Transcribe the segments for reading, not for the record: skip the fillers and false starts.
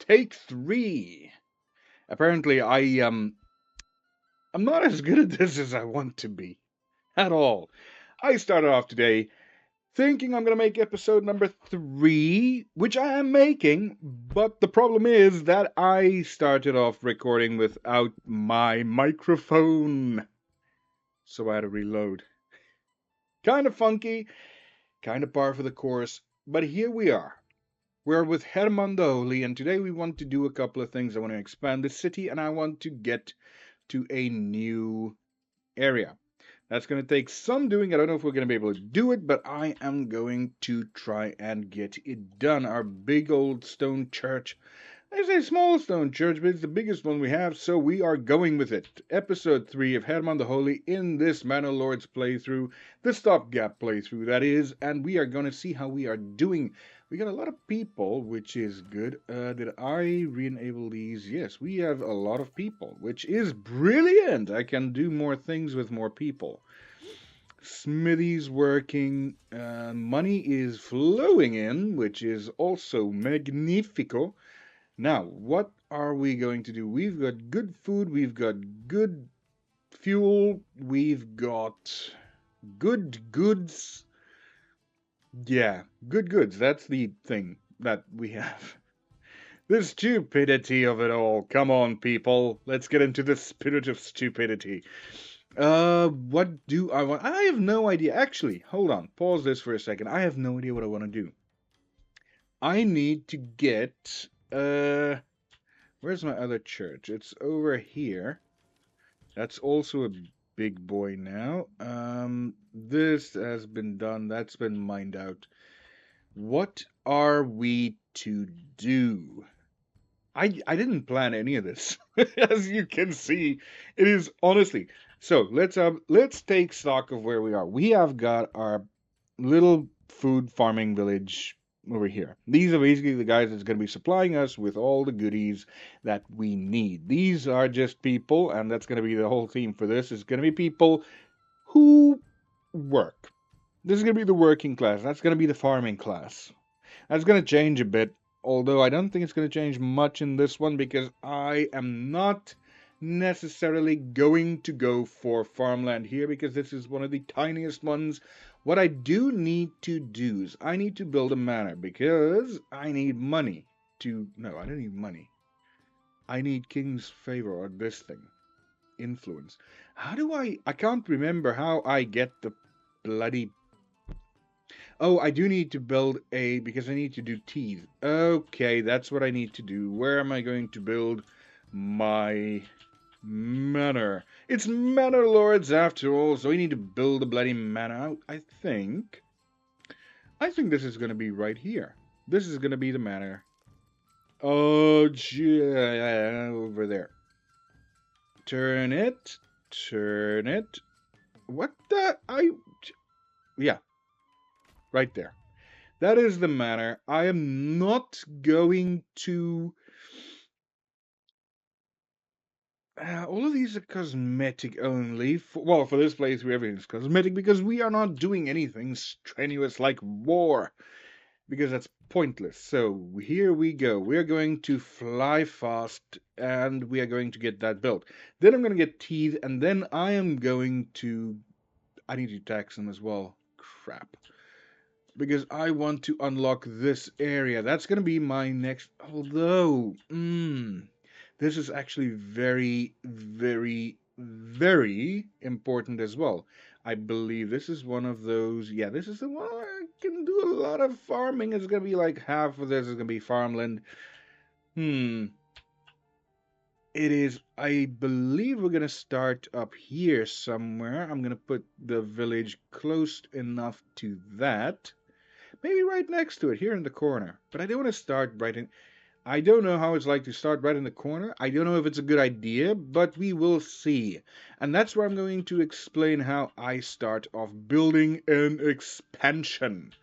Take 3. Apparently, I'm not as good at this as I want to be. At all. I started off today thinking I'm going to make episode number 3, which I am making, but the problem is that I started off recording without my microphone. So I had to reload. Kind of funky, kind of par for the course, but here we are. We're with Herman the Holy, and today we want to do a couple of things. I want to expand the city, and I want to get to a new area. That's going to take some doing. I don't know if we're going to be able to do it, but I am going to try and get it done. Our big old stone church. There's a small stone church, but it's the biggest one we have, so we are going with it. Episode 3 of Herman the Holy in this Manor Lords playthrough, the stopgap playthrough, that is, and we are going to see how we are doing. We got a lot of people, which is good. Did I re-enable these? Yes, we have a lot of people, which is brilliant. I can do more things with more people. Smithy's working. Money is flowing in, which is also magnifico. Now, what are we going to do? We've got good food, we've got good fuel, we've got good goods. Yeah, good goods. That's the thing that we have. The stupidity of it all. Come on, people. Let's get into the spirit of stupidity. What do I want? I have no idea. Actually, hold on. Pause this for a second. I have no idea what I want to do. I need to get, where's my other church? It's over here. That's also a big boy now. This has been done. That's been mined out. What are we to do? I didn't plan any of this. As you can see, it is honestly. So let's take stock of where we are. We have got our little food farming village over here. These are basically the guys that's going to be supplying us with all the goodies that we need. These are just people, and that's going to be the whole theme for this. It's going to be people who work. This is going to be the working class. That's going to be the farming class. That's going to change a bit, although I don't think it's going to change much in this one because I am not necessarily going to go for farmland here because this is one of the tiniest ones. What I do need to do is I need to build a manor because I need money to... No, I don't need money. I need king's favor or this thing. Influence. How do I can't remember how I get the bloody... Oh, I do need to build a... because I need to do teeth. Okay, that's what I need to do. Where am I going to build my manor? It's Manor Lords after all, so we need to build a bloody manor. I think this is going to be right here. This is going to be the manor. Oh, yeah, over there. Turn it. Turn it. What the... Yeah. Right there. That is the manor. I am not going to... all of these are cosmetic only. For this playthrough, everything's cosmetic because we are not doing anything strenuous like war. Because that's pointless. So here we go. We are going to fly fast and we are going to get that built. Then I'm going to get teeth and then I am going to... I need to tax them as well. Crap. Because I want to unlock this area. That's going to be my next... Although, this is actually very, very, very important as well. I believe this is one of those... Yeah, this is the one where I can do a lot of farming. It's going to be like half of this is going to be farmland. It is... I believe we're going to start up here somewhere. I'm going to put the village close enough to that. Maybe right next to it, here in the corner. But I don't want to start right in... I don't know how it's like to start right in the corner. I don't know if it's a good idea, but we will see. And that's where I'm going to explain how I start off building an expansion.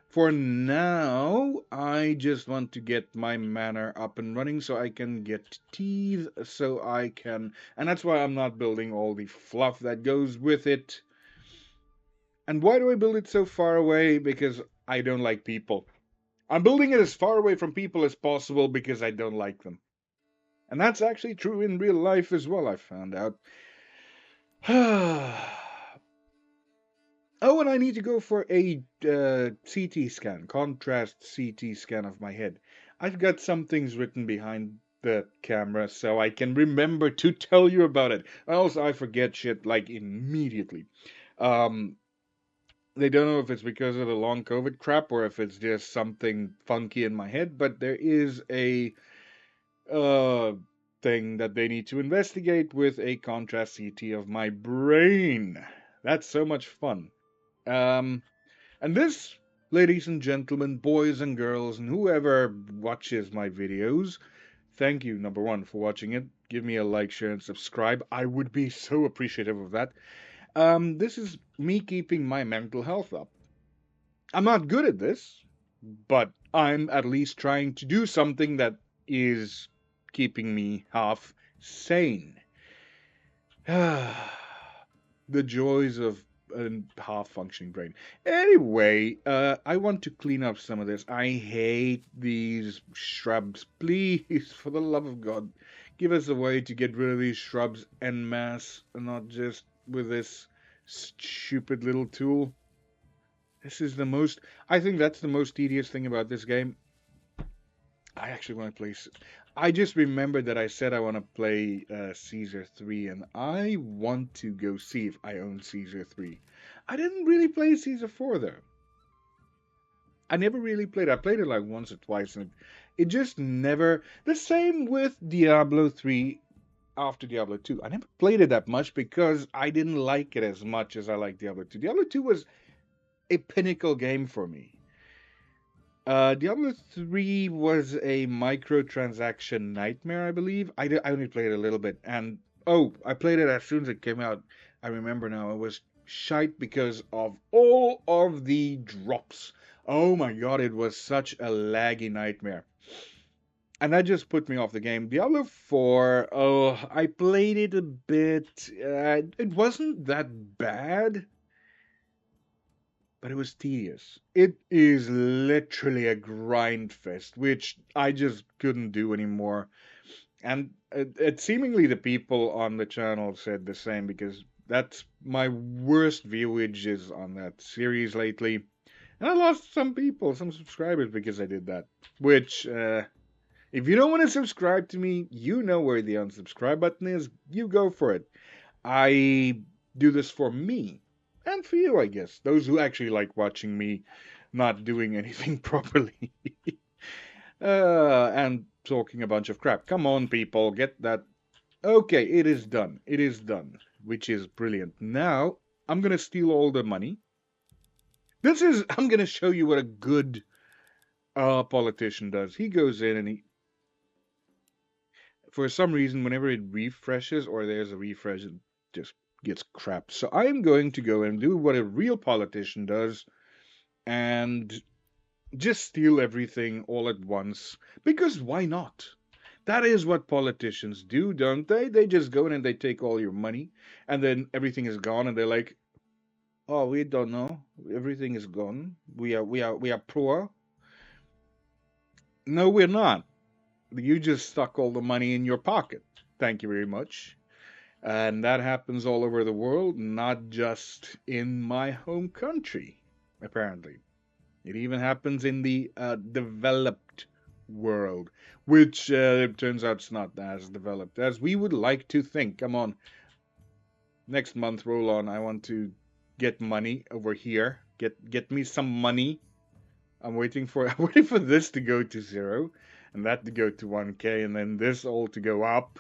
For now, I just want to get my manor up and running so I can get teeth, so I can... And that's why I'm not building all the fluff that goes with it. And why do I build it so far away? Because I don't like people. I'm building it as far away from people as possible because I don't like them. And that's actually true in real life as well, I found out. Oh, and I need to go for a CT scan, contrast CT scan of my head. I've got some things written behind the camera so I can remember to tell you about it. Also, I forget shit like immediately. Um, they don't know if it's because of the long COVID crap or if it's just something funky in my head, but there is a uh, thing that they need to investigate with a contrast CT of my brain. That's so much fun. Um, and this, ladies and gentlemen, boys and girls, and whoever watches my videos, thank you, number one, for watching it. Give me a like, share, and subscribe. I would be so appreciative of that. This is me keeping my mental health up. I'm not good at this, but I'm at least trying to do something that is keeping me half sane. The joys of a half functioning brain. Anyway, I want to clean up some of this. I hate these shrubs. Please, for the love of God, give us a way to get rid of these shrubs en masse, and not just with this stupid little tool. This is the most. I think that's the most tedious thing about this game. I actually want to play. I just remembered that I said I want to play Caesar 3, and I want to go see if I own Caesar 3. I didn't really play Caesar 4, though. I never really played it. I played it like once or twice, and it just never. The same with Diablo 3 after Diablo 2. I never played it that much because I didn't like it as much as I liked Diablo 2. Diablo 2 was a pinnacle game for me. Diablo 3 was a microtransaction nightmare, I believe. I only played it a little bit, and oh, I played it as soon as it came out. I remember now, it was shite because of all of the drops. Oh my god, it was such a laggy nightmare. And that just put me off the game. Diablo 4, oh, I played it a bit. It wasn't that bad, but it was tedious. It is literally a grind fest, which I just couldn't do anymore. And it seemingly the people on the channel said the same because that's my worst viewage on that series lately. And I lost some people, some subscribers because I did that. Which, if you don't want to subscribe to me, you know where the unsubscribe button is. You go for it. I do this for me and for you, I guess. Those who actually like watching me not doing anything properly and talking a bunch of crap. Come on, people, get that. Okay, it is done. It is done, which is brilliant. Now I'm gonna steal all the money. I'm gonna show you what a good politician does. He goes in and for some reason, whenever it refreshes or there's a refresh, it just gets crap. So I'm going to go and do what a real politician does and just steal everything all at once. Because why not? That is what politicians do, don't they? They just go in and they take all your money, and then everything is gone, and they're like, "Oh, we don't know. Everything is gone. We are poor." No, we're not. You just stuck all the money in your pocket. Thank you very much. And that happens all over the world, not just in my home country, apparently. It even happens in the developed world, which it turns out it's not as developed as we would like to think. Come on. Next month, roll on. I want to get money over here. Get me some money. I'm waiting for this to go to 0, and that to go to 1K, and then this all to go up.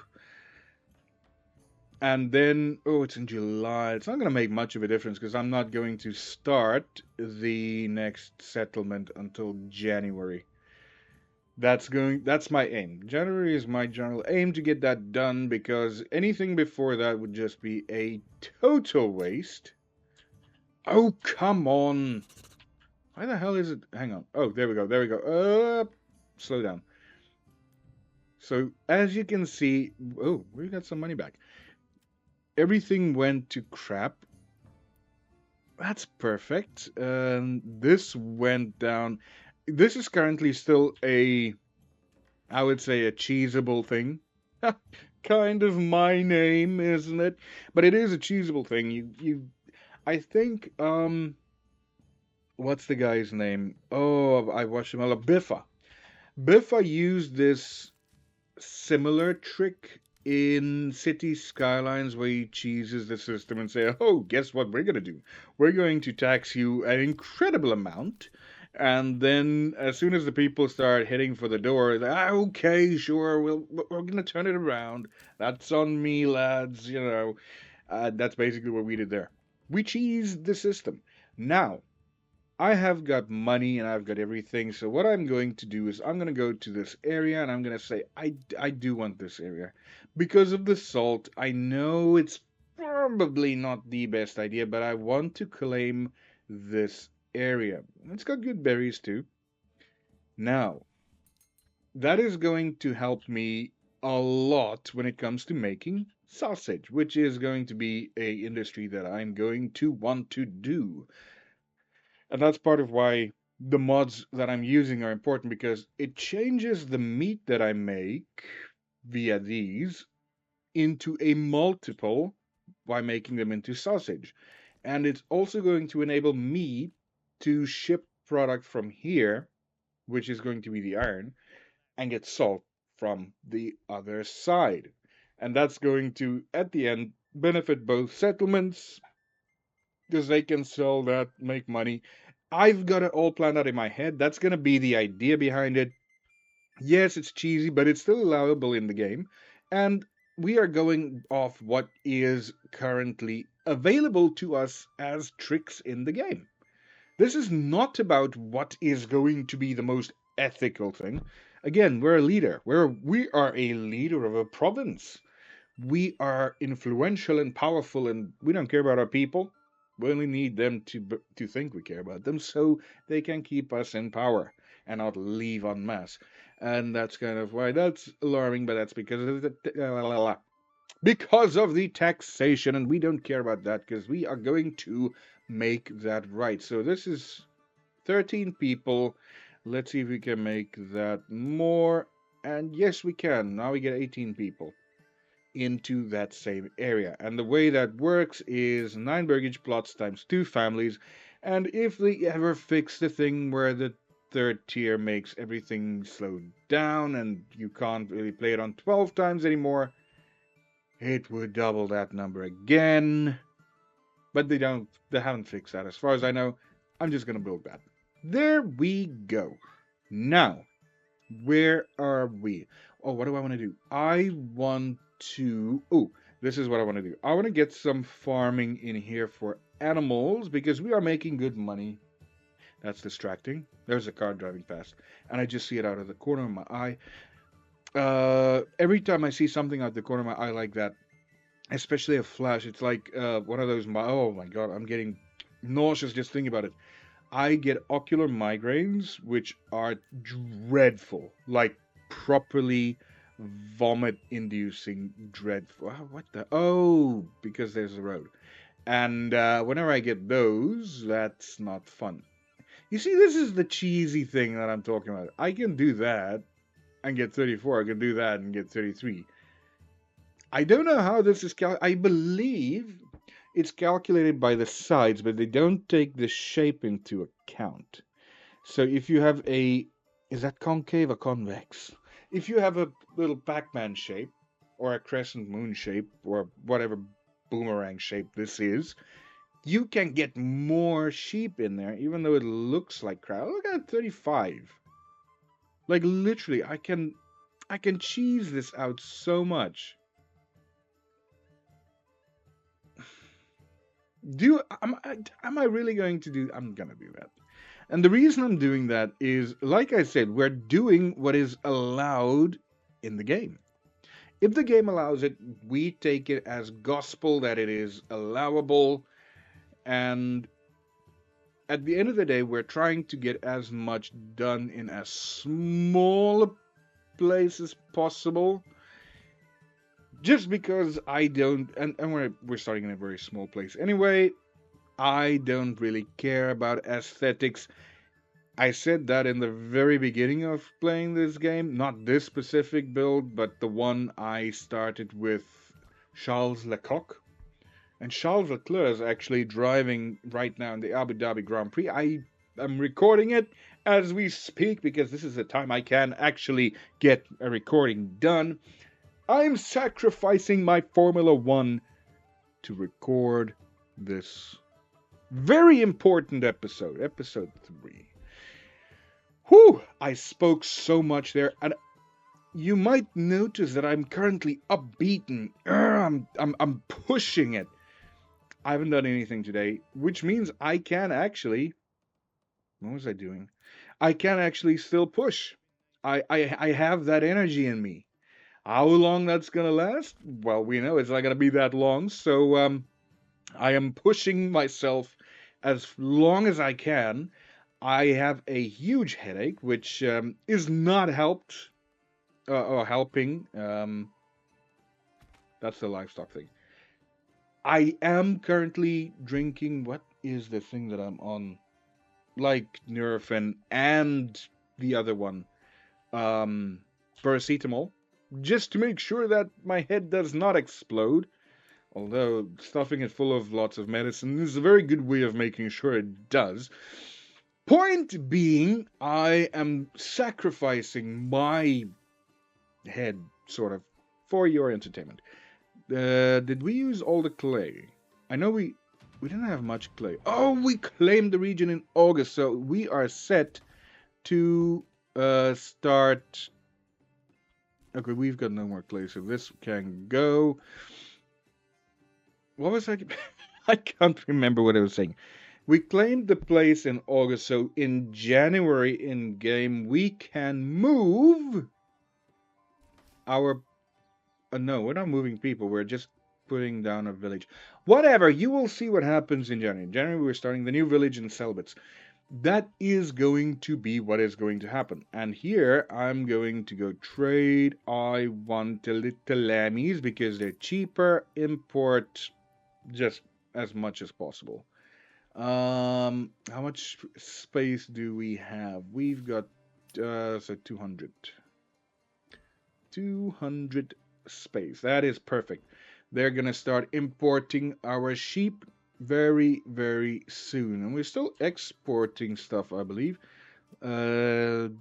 And then, oh, it's in July. It's not going to make much of a difference because I'm not going to start the next settlement until January. That's my aim. January is my general aim to get that done because anything before that would just be a total waste. Oh, come on. Why the hell is it? Hang on. Oh, there we go. There we go. Slow down. So, as you can see, oh, we got some money back. Everything went to crap. That's perfect. This went down. This is currently still I would say, a cheesable thing. Kind of my name, isn't it? But it is a cheesable thing. I think, what's the guy's name? Oh, I watched him a lot. Biffa. Biffa used this similar trick in City Skylines where he cheeses the system and say, "Oh, guess what we're gonna do? We're going to tax you an incredible amount." And then, as soon as the people start heading for the door, okay, sure, we're gonna turn it around. That's on me, lads. That's basically what we did there. We cheesed the system. Now, I have got money and I've got everything. So what I'm going to do is I'm going to go to this area and I'm going to say I do want this area because of the salt. I know it's probably not the best idea, but I want to claim this area. It's got good berries too. Now, that is going to help me a lot when it comes to making sausage, which is going to be a industry that I'm going to want to do. And that's part of why the mods that I'm using are important because it changes the meat that I make via these into a multiple by making them into sausage. And it's also going to enable me to ship product from here, which is going to be the iron, and get salt from the other side. And that's going to, at the end, benefit both settlements because they can sell that, make money. I've got it all planned out in my head. That's going to be the idea behind it. Yes, it's cheesy, but it's still allowable in the game. And we are going off what is currently available to us as tricks in the game. This is not about what is going to be the most ethical thing. Again, we're a leader. We are a leader of a province. We are influential and powerful, and we don't care about our people. We only need them to think we care about them, so they can keep us in power and not leave en masse. And that's kind of why that's alarming. But that's because of the taxation, and we don't care about that because we are going to make that right. So this is 13 people. Let's see if we can make that more. And yes, we can. Now we get 18 people into that same area. And the way that works is 9 burgage plots times 2 families. And if they ever fix the thing where the third tier makes everything slow down and you can't really play it on 12 times anymore, it would double that number again. But they haven't fixed that. As far as I know, I'm just going to build that. There we go. Now, where are we? Oh, what do I want to do? I want to... Oh, this is what I want to do. I want to get some farming in here for animals because we are making good money. That's distracting. There's a car driving past. And I just see it out of the corner of my eye. Every time I see something out the corner of my eye like that, especially a flash, it's like one of those... Oh my god, I'm getting nauseous just thinking about it. I get ocular migraines, which are dreadful, like properly vomit-inducing dreadful. What the? Oh, because there's a road. And whenever I get those, that's not fun. You see, this is the cheesy thing that I'm talking about. I can do that and get 34. I can do that and get 33. I don't know how this is I believe it's calculated by the sides, but they don't take the shape into account. So if you have is that concave or convex? If you have a little Pac-Man shape, or a crescent moon shape, or whatever boomerang shape this is, you can get more sheep in there, even though it looks like crap. Look at 35. Like literally, I can cheese this out so much. Am I really going to do? I'm gonna do that. And the reason I'm doing that is, like I said, we're doing what is allowed in the game. If the game allows it, we take it as gospel that it is allowable. And at the end of the day, we're trying to get as much done in as small a place as possible. Just because I don't, and we're starting in a very small place anyway. I don't really care about aesthetics. I said that in the very beginning of playing this game, not this specific build, but the one I started with Charles Lecoq. And Charles Leclerc is actually driving right now in the Abu Dhabi Grand Prix. I am recording it as we speak because this is the time I can actually get a recording done. I'm sacrificing my Formula One to record this very important episode, episode 3. Whew! I spoke so much there, and you might notice that I'm currently upbeat and I'm pushing it. I haven't done anything today, which means I can actually. What was I doing? I can actually still push. I have that energy in me. How long that's gonna last? Well, we know it's not gonna be that long. So I am pushing myself as long as I can. I have a huge headache, which is not helped or helping. That's the livestock thing. I am currently drinking. What is the thing that I'm on? Like Nurofen and the other one, um, paracetamol, just to make sure that my head does not explode. Although stuffing it full of lots of medicine is a very good way of making sure it does. Point being, I am sacrificing my head, sort of, for your entertainment. Did we use all the clay? I know we didn't have much clay. Oh, we claimed the region in August, so we are set to start. Okay, we've got no more clay, so this can go. What was I? I can't remember what I was saying. We claimed the place in August, so in January in game we can move our. No, we're not moving people. We're just putting down a village. Whatever. You will see what happens in January. In January we're starting the new village in Selbitz. That is going to be what is going to happen. And here I'm going to go trade. I want the little lammies because they're cheaper. Import just as much as possible. How much space do we have? We've got so 200. 200 space. That is perfect. They're gonna start importing our sheep very, very soon. And we're still exporting stuff, I believe. Don't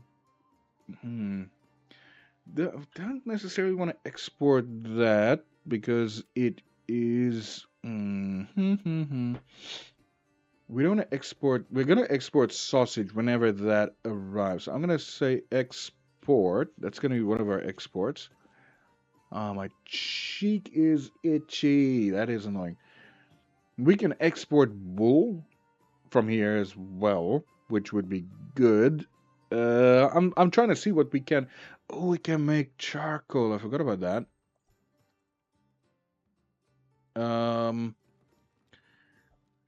necessarily want to export that because it is. We don't want to export. We're gonna export sausage whenever that arrives. So I'm gonna say export. That's gonna be one of our exports. My cheek is itchy. That is annoying. We can export wool from here as well, which would be good. I'm trying to see what we can. Oh, we can make charcoal. I forgot about that.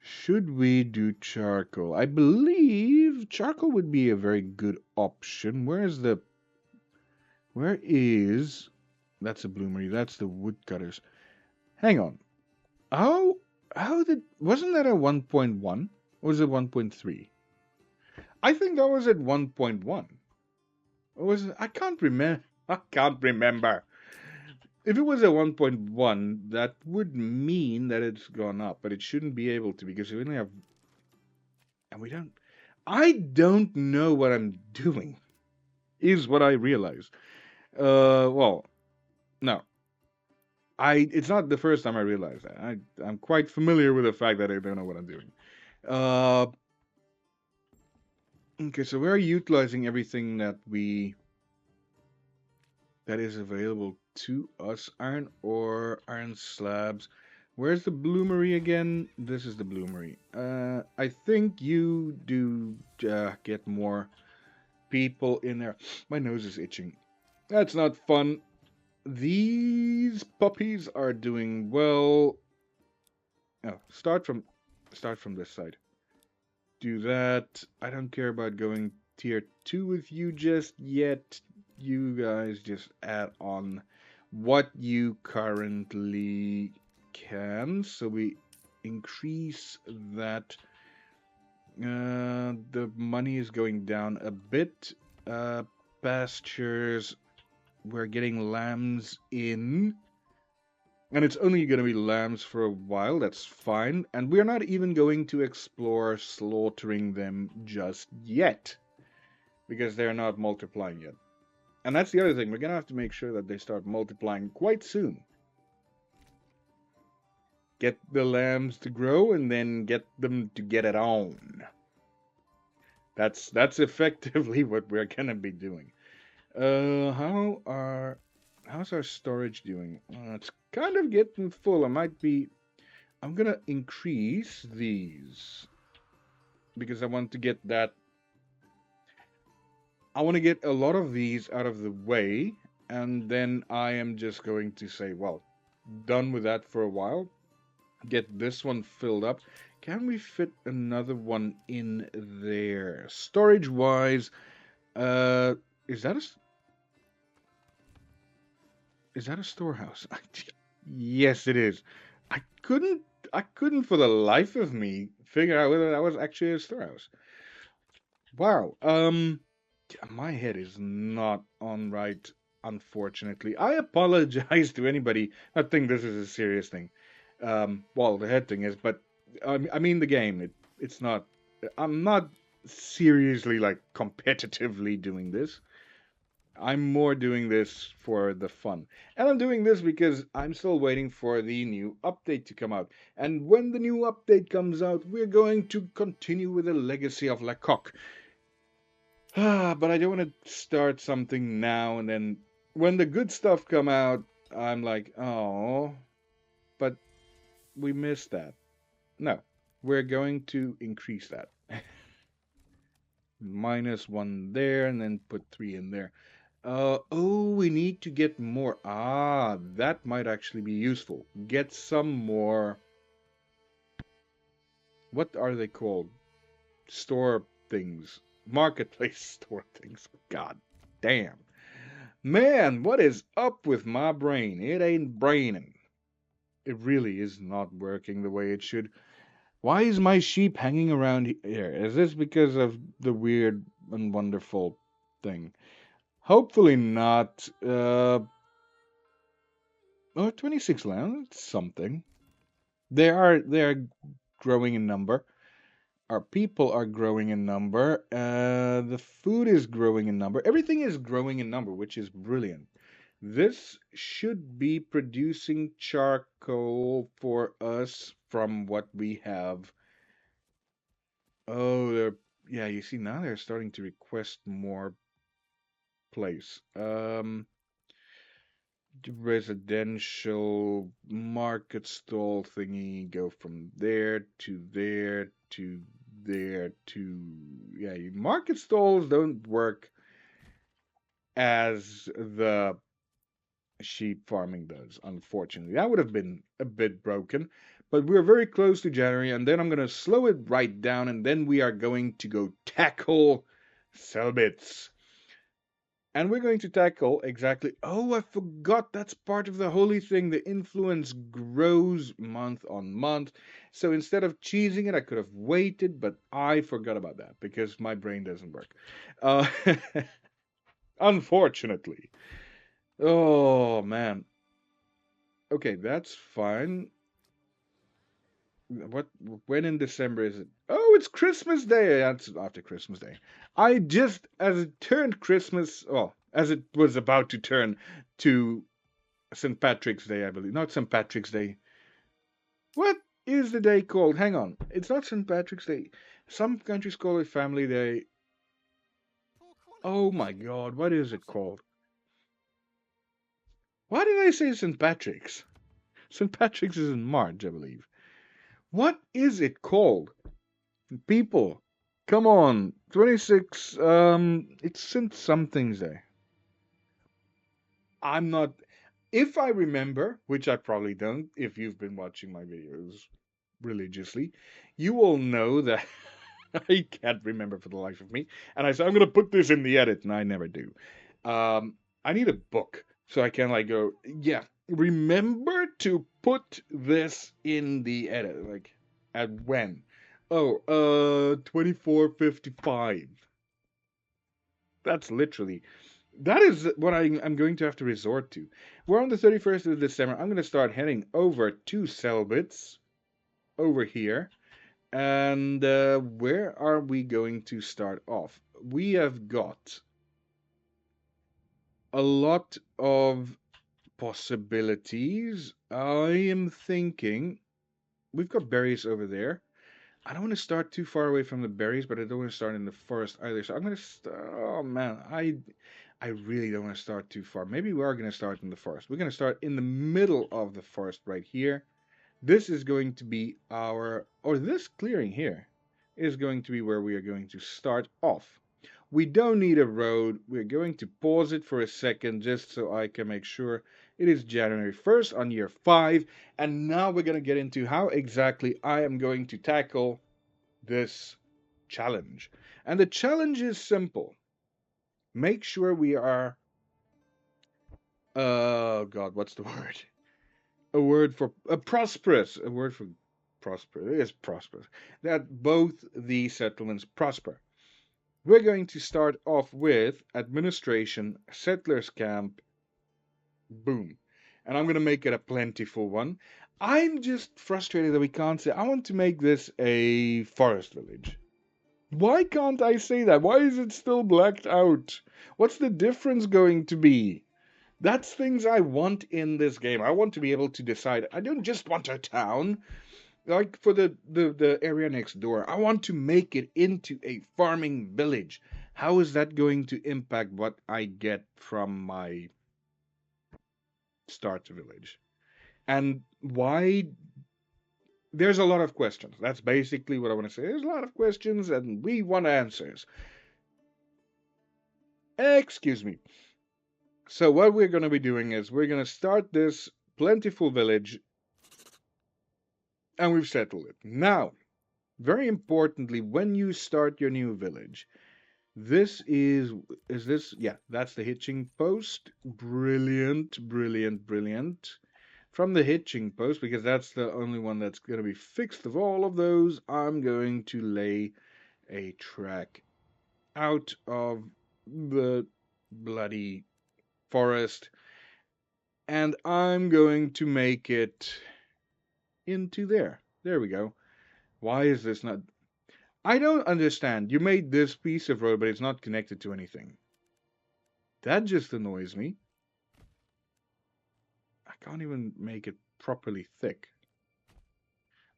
Should we do charcoal? I believe charcoal would be a very good option. Where is? That's a bloomery. That's the woodcutters. Hang on. Wasn't that a 1.1? Or was it 1.3? I think that was at 1.1. Or was it? I can't remember. I can't remember. If it was a 1.1, that would mean that it's gone up, but it shouldn't be able to because we only have. And we don't. I don't know what I'm doing, is what I realized. Well, no. It's not the first time I realized that. I'm quite familiar with the fact that I don't know what I'm doing. Okay, so we're utilizing everything that is available to us. Iron ore, iron slabs. Where's the bloomery again? This is the bloomery. I think you do get more people in there. My nose is itching. That's not fun. These puppies are doing well. Oh, start from this side. Do that. I don't care about going tier 2 with you just yet. You guys just add on what you currently can. So we increase that. The money is going down a bit. Uh, Pastures, we're getting lambs in. And it's only going to be lambs for a while, that's fine. And we're not even going to explore slaughtering them just yet. Because they're not multiplying yet. And that's the other thing, we're going to have to make sure that they start multiplying quite soon. Get the lambs to grow and then get them to get it on. That's effectively what we're going to be doing. How's our storage doing? It's kind of getting full. I'm gonna increase these because I want to get that. I want to get a lot of these out of the way, and then I am just going to say, well, done with that for a while. Get this one filled up. Can we fit another one in there? Storage wise, uh, is that a is that a storehouse? Yes, it is. I couldn't I couldn't for the life of me figure out whether that was actually a storehouse. Wow. My head is not on right, unfortunately. I apologize to anybody. I think this is a serious thing. Well, the head thing is, but I mean the game. It's not. I'm not seriously like competitively doing this. I'm more doing this for the fun. And I'm doing this because I'm still waiting for the new update to come out. And when the new update comes out, we're going to continue with the legacy of Lecoq. But I don't want to start something now and then when the good stuff come out, I'm like, oh, but we missed that. No, we're going to increase that. -1 there and then put 3 in there. Oh, we need to get more. Ah, that might actually be useful. Get some more. What are they called? Store things. Marketplace store things. God damn. Man, what is up with my brain? It ain't braining. It really is not working the way it should. Why is my sheep hanging around here? Is this because of the weird and wonderful thing? Hopefully not. Oh, 26 land. That's something. They are growing in number. Our people are growing in number. The food is growing in number. Everything is growing in number, which is brilliant. This should be producing charcoal for us from what we have. Oh, yeah, you see now they're starting to request more place. Residential market stall thingy go from there to there to there to yeah, market stalls don't work as the sheep farming does, unfortunately. That would have been a bit broken, but we're very close to January, and then I'm going to slow it right down, and then we are going to go tackle Selbits. And we're going to tackle exactly. Oh, I forgot that's part of the holy thing. The influence grows month on month. So instead of cheesing it, I could have waited, but I forgot about that because my brain doesn't work. Uh, Unfortunately. Oh, man. Okay, that's fine. What? When in December is it? Oh, it's Christmas Day. That's after Christmas Day. I just, as it turned Christmas, well, as it was about to turn to St. Patrick's Day, I believe. Not St. Patrick's Day. What is the day called? Hang on. It's not St. Patrick's Day. Some countries call it Family Day. Oh my God, what is it called? Why did I say St. Patrick's? St. Patrick's is in March, I believe. What is it called? People, come on. 26, it's St. Something's Day. I'm not. If I remember, which I probably don't, if you've been watching my videos religiously, you will know that I can't remember for the life of me. And I said, I'm going to put this in the edit, and I never do. I need a book so I can, like, go, yeah, remember to put this in the edit. Like, at when? Oh, 2455. That's literally. That is what I'm going to have to resort to. We're on the 31st of December. I'm going to start heading over to Selbitz, over here. And where are we going to start off? We have got a lot of possibilities. I am thinking we've got berries over there. I don't want to start too far away from the berries, but I don't want to start in the forest either. So I'm going to start. Oh man, I really don't want to start too far. Maybe we are going to start in the forest. We're going to start in the middle of the forest right here. This is going to be or this clearing here is going to be where we are going to start off. We don't need a road. We're going to pause it for a second just so I can make sure it is January 1st on year 5. And now we're going to get into how exactly I am going to tackle this challenge. And the challenge is simple. Make sure we are, God, what's the word? A word for prosperous. A word for prosperous. It is prosperous. That both the settlements prosper. We're going to start off with administration, settlers camp, boom. And I'm going to make it a plentiful one. I'm just frustrated that we can't say, I want to make this a forest village. Why can't I say that? Why is it still blacked out? What's the difference going to be? That's things I want in this game. I want to be able to decide. I don't just want a town. Like for the area next door, I want to make it into a farming village. How is that going to impact what I get from my start village? And why? There's a lot of questions. That's basically what I want to say. There's a lot of questions, and we want answers. Excuse me. So what we're going to be doing is we're going to start this plentiful village, and we've settled it. Now, very importantly, when you start your new village, this is this? Yeah, that's the hitching post. Brilliant, brilliant, brilliant. From the hitching post, because that's the only one that's going to be fixed of all of those, I'm going to lay a track out of the bloody forest, and I'm going to make it into there. There we go. Why is this not? I don't understand. You made this piece of road, but it's not connected to anything. That just annoys me. I can't even make it properly thick.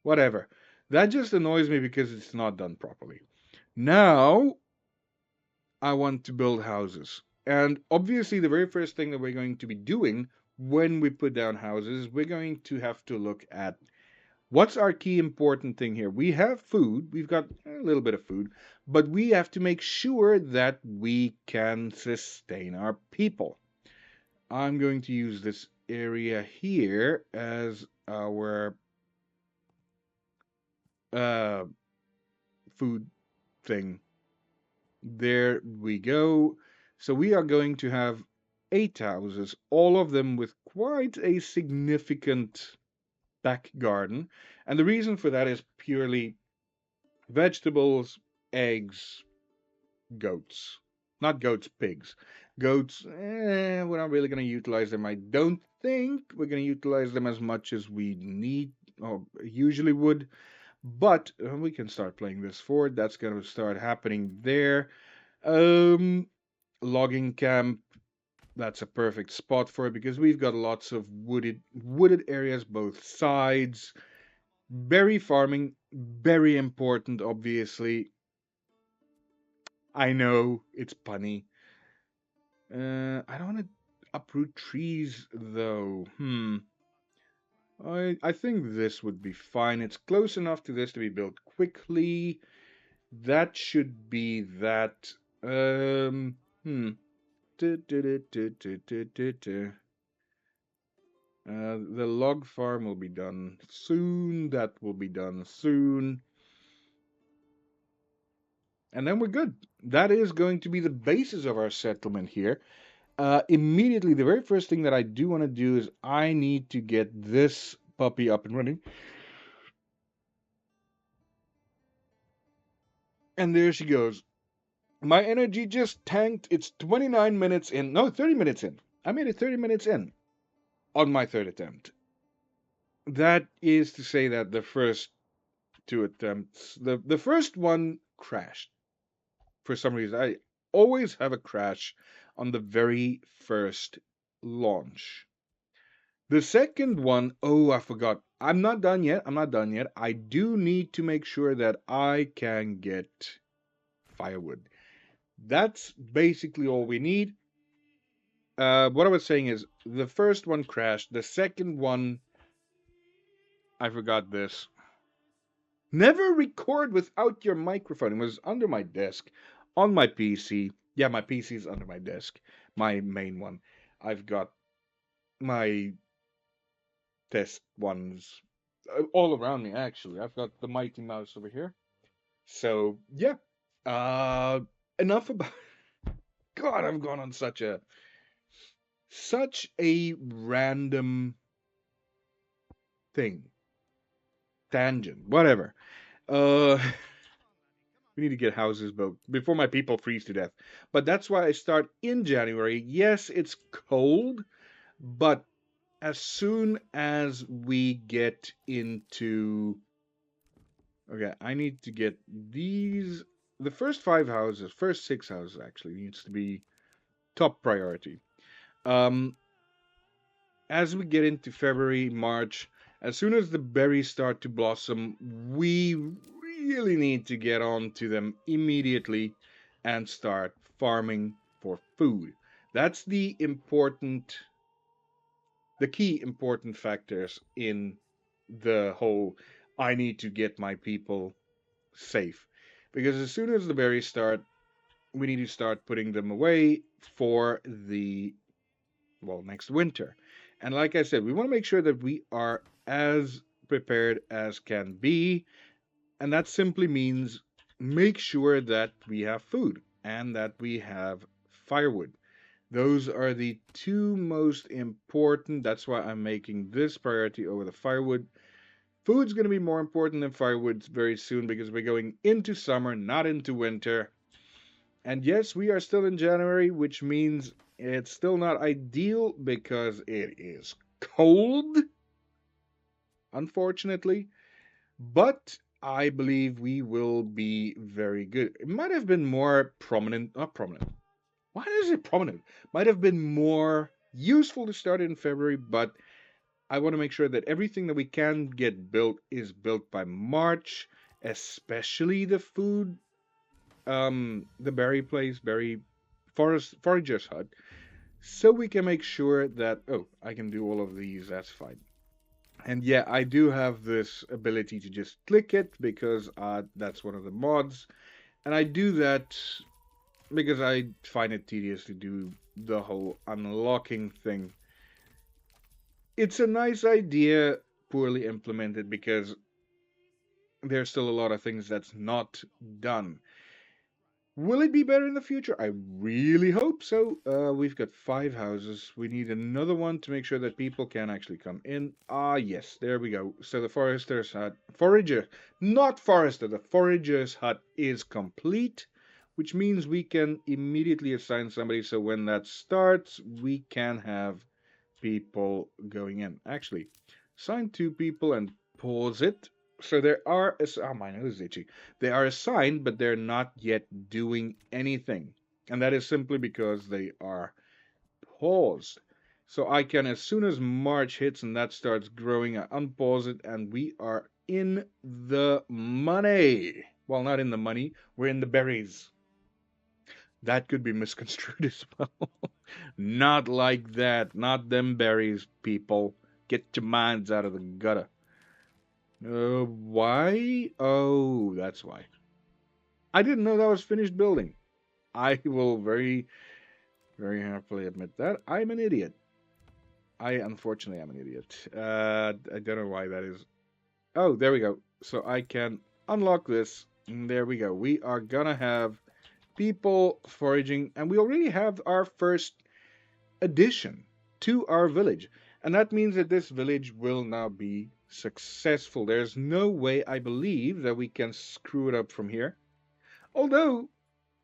Whatever. That just annoys me because it's not done properly. Now, I want to build houses. And obviously, the very first thing that we're going to be doing when we put down houses, we're going to have to look at what's our key important thing here. We have food, we've got a little bit of food, but we have to make sure that we can sustain our people. I'm going to use this area here as our uh, food thing. There we go. So we are going to have 8 houses, all of them with quite a significant back garden. And the reason for that is purely vegetables, eggs, goats. Not goats, pigs. Goats, we're not really going to utilize them. I don't think we're going to utilize them as much as we need or usually would. But we can start playing this forward. That's going to start happening there. Um, Logging camp. That's a perfect spot for it because we've got lots of wooded areas both sides. Berry farming, very important, obviously. I know it's punny. I don't want to uproot trees though. I think this would be fine. It's close enough to this to be built quickly. That should be that. Um, hmm. The log farm will be done soon. That will be done soon. And then we're good. That is going to be the basis of our settlement here. Immediately, the very first thing that I do want to do is I need to get this puppy up and running. And there she goes. My energy just tanked. It's 29 minutes in. No, 30 minutes in. I made it 30 minutes in on my third attempt. That is to say that the first two attempts, the first one crashed for some reason. I always have a crash on the very first launch. The second one, oh, I forgot. I'm not done yet. I'm not done yet. I do need to make sure that I can get firewood. That's basically all we need. What I was saying is the first one crashed. The second one, I forgot this. Never record without your microphone. It was under my desk on my PC. Yeah, my PC is under my desk, my main one. I've got my test ones all around me, actually. I've got the Mighty Mouse over here. So, yeah. Uh, enough about. God, I've gone on such a random thing. Tangent, whatever. Uh, we need to get houses built before my people freeze to death. But that's why I start in January. Yes, it's cold, but as soon as we get into. Okay, I need to get these. The first 5 houses, first 6 houses actually, needs to be top priority. Um, as we get into February, March, as soon as the berries start to blossom, we really need to get on to them immediately and start farming for food. That's the key important factors in the whole I need to get my people safe. Because as soon as the berries start, we need to start putting them away for the, well, next winter. And like I said, we want to make sure that we are as prepared as can be. And that simply means make sure that we have food and that we have firewood. Those are the two most important. That's why I'm making this priority over the firewood. Food's going to be more important than firewood very soon because we're going into summer, not into winter. And yes, we are still in January, which means it's still not ideal because it is cold, unfortunately. But I believe we will be very good. It might have been more prominent, not prominent. Why is it prominent? Might have been more useful to start in February, but I want to make sure that everything that we can get built is built by March, especially the food, the berry place, berry forager's hut, so we can make sure that, oh, I can do all of these, that's fine. And yeah, I do have this ability to just click it because that's one of the mods. And I do that because I find it tedious to do the whole unlocking thing. It's a nice idea, poorly implemented because there's still a lot of things that's not done. Will it be better in the future? I really hope so. We've got 5 houses. We need another one to make sure that people can actually come in. Ah, yes, there we go. So the forester's hut, not forester, the forager's hut is complete, which means we can immediately assign somebody. So when that starts, we can have people going in. Actually, assign 2 people and pause it. So there are, my nose is itchy. They are assigned, but they're not yet doing anything. And that is simply because they are paused. So I can, as soon as March hits and that starts growing, I unpause it and we are in the money. Well, not in the money, we're in the berries. That could be misconstrued as well. Not like that. Not them berries, people. Get your minds out of the gutter. Why? Oh, that's why. I didn't know that was finished building. I will very, very happily admit that. I'm an idiot. I unfortunately am an idiot. I don't know why that is. Oh, there we go. So I can unlock this. And there we go. We are gonna have people foraging, and we already have our first addition to our village. And that means that this village will now be successful. There's no way, I believe, that we can screw it up from here. Although,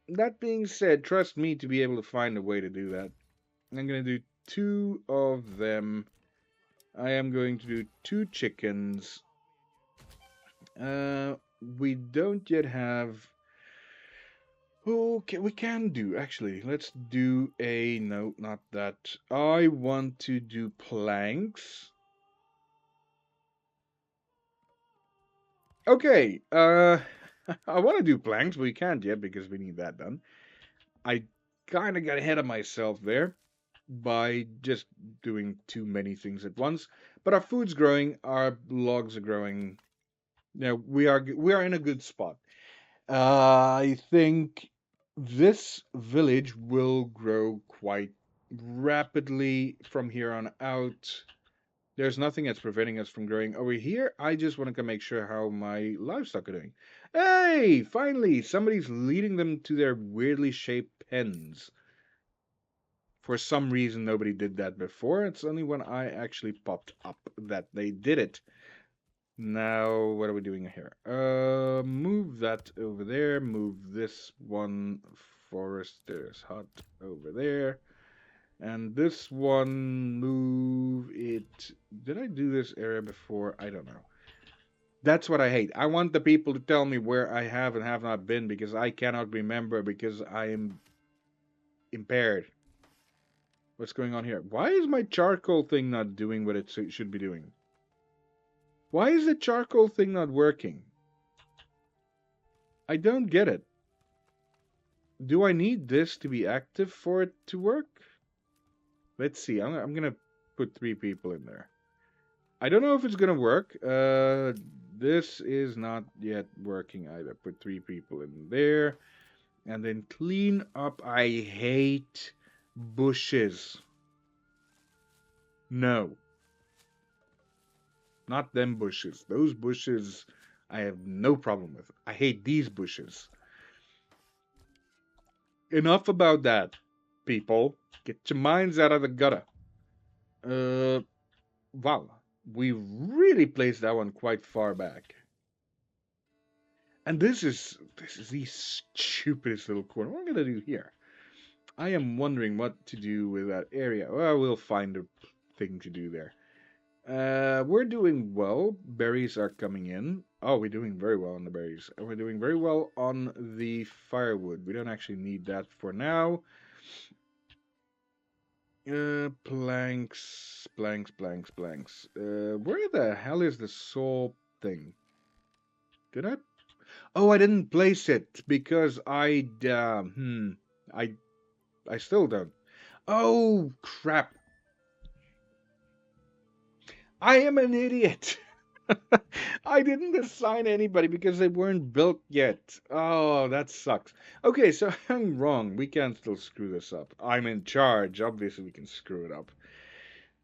that being said, trust me to be able to find a way to do that. I'm going to do 2 of them. I am going to do 2 chickens. Uh, we don't yet have. Okay, we can do actually. Let's do a no, not that. I want to do planks. Okay, I want to do planks, but we can't yet because we need that done. I kind of got ahead of myself there by just doing too many things at once. But our food's growing, our logs are growing. We are in a good spot. I think this village will grow quite rapidly from here on out. There's nothing that's preventing us from growing over here. I just want to make sure how my livestock are doing. Hey, finally, somebody's leading them to their weirdly shaped pens. For some reason, nobody did that before. It's only when I actually popped up that they did it. Now, what are we doing here? Move that over there. Move this one forester's hut over there. And this one, move it. Did I do this area before? I don't know. That's what I hate. I want the people to tell me where I have and have not been because I cannot remember because I am impaired. What's going on here? Why is my charcoal thing not doing what it should be doing? Why is the charcoal thing not working? I don't get it. Do I need this to be active for it to work? Let's see. I'm gonna put 3 people in there. I don't know if it's gonna work. This is not yet working either. Put 3 people in there. And then clean up. I hate bushes. No. Not them bushes. Those bushes I have no problem with. I hate these bushes. Enough about that, people. Get your minds out of the gutter. Wow. We really placed that one quite far back. And this is the stupidest little corner. What am I gonna do here? I am wondering what to do with that area. Well, we'll find a thing to do there. We're doing well. Berries are coming in. Oh, we're doing very well on the berries. And we're doing very well on the firewood. We don't actually need that for now. Planks. Where the hell is the saw thing? Did I? Oh, I didn't place it because I still don't. Oh, crap. I am an idiot. I didn't assign anybody because they weren't built yet. Oh, that sucks. Okay, so I'm wrong. We can still screw this up. I'm in charge. Obviously, we can screw it up.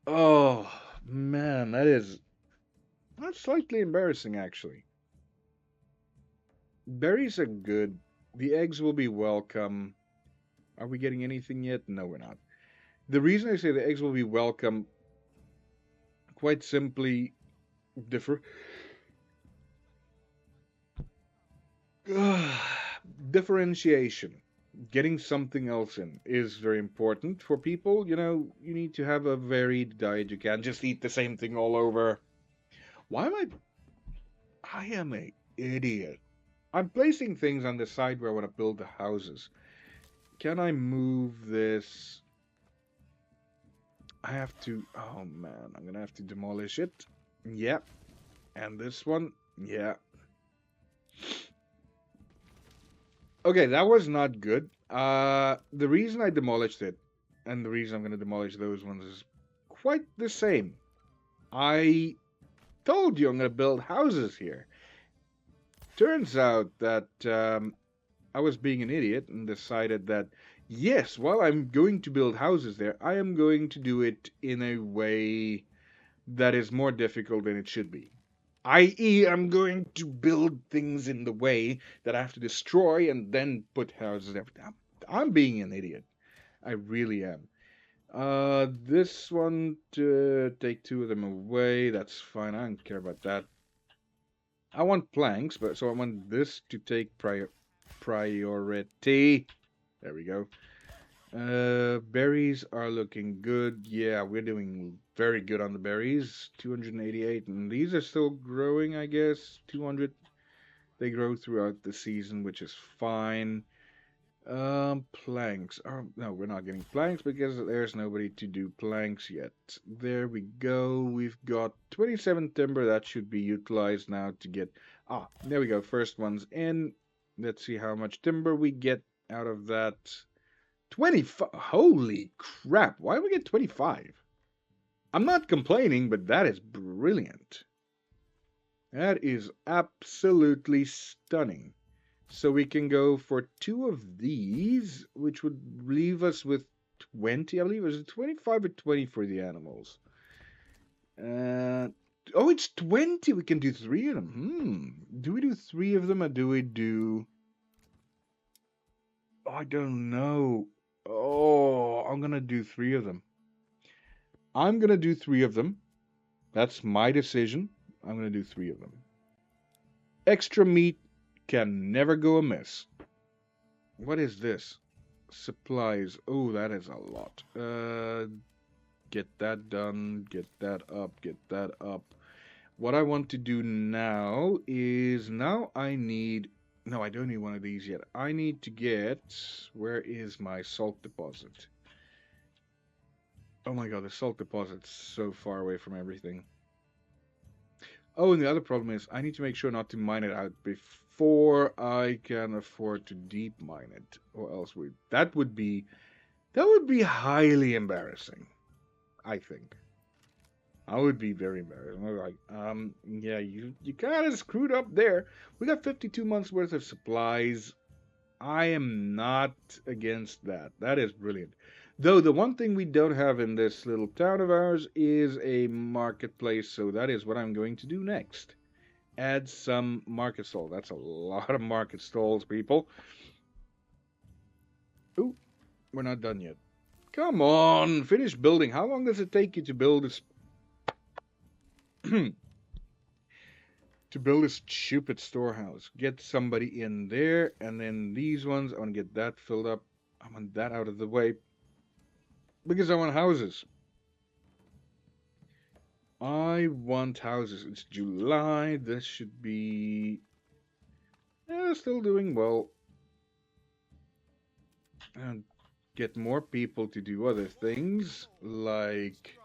Oh, man, that's slightly embarrassing, actually. Berries are good. The eggs will be welcome. Are we getting anything yet? No, we're not. The reason I say the eggs will be welcome, quite simply, differ. Differentiation. Getting something else in is very important for people. You need to have a varied diet. You can't just eat the same thing all over. Why am I am a idiot. I'm placing things on the side where I want to build the houses. Can I move this? I have to. Oh man, I'm gonna have to demolish it. Yeah. And this one. Yeah. Okay, that was not good. The reason I demolished it, and the reason I'm going to demolish those ones is quite the same. I told you I'm going to build houses here. Turns out that I was being an idiot and decided that, yes, while I'm going to build houses there, I am going to do it in a way that is more difficult than it should be. I.e., I'm going to build things in the way that I have to destroy and then put houses everything. I'm being an idiot. I really am. This one to take 2 of them away. That's fine. I don't care about that. I want planks, but so I want this to take prior. priority. There we go. Berries are looking good. Yeah, we're doing very good on the berries. 288, and these are still growing, I guess. 200. They grow throughout the season, which is fine. Planks. Oh, no, we're not getting planks because there's nobody to do planks yet. There we go. We've got 27 timber that should be utilized now to get. Ah, there we go. First one's in. Let's see how much timber we get out of that. 25. Holy crap. Why do we get 25? I'm not complaining, but that is brilliant. That is absolutely stunning. So we can go for 2 of these, which would leave us with 20, I believe. Is it 25 or 20 for the animals? Oh, it's 20. We can do 3 of them. Do we do 3 of them or do we do... Oh, I don't know. Oh, I'm going to do 3 of them. I'm going to do 3 of them. That's my decision. I'm going to do 3 of them. Extra meat can never go amiss. What is this? Supplies. Oh, that is a lot. Get that done. Get that up. Get that up. What I want to do now is... Now I need... No, I don't need one of these yet. I need to get... Where is my salt deposit? Oh my god, the salt deposit's so far away from everything. Oh, and the other problem is I need to make sure not to mine it out before I can afford to deep mine it, or else that would be highly embarrassing. I think I would be very embarrassed. I'm like, yeah, you kind of screwed up there. We got 52 months worth of supplies. I am not against that. That is brilliant. Though the one thing we don't have in this little town of ours is a marketplace, so that is what I'm going to do next. Add some market stalls. That's a lot of market stalls, people. Ooh, we're not done yet. Come on, finish building. How long does it take you to build this? To build this stupid storehouse? Get somebody in there, and then these ones, I want to get that filled up. I want that out of the way. Because I want houses. I want houses. It's July. This should be... still doing well. And get more people to do other things. Like...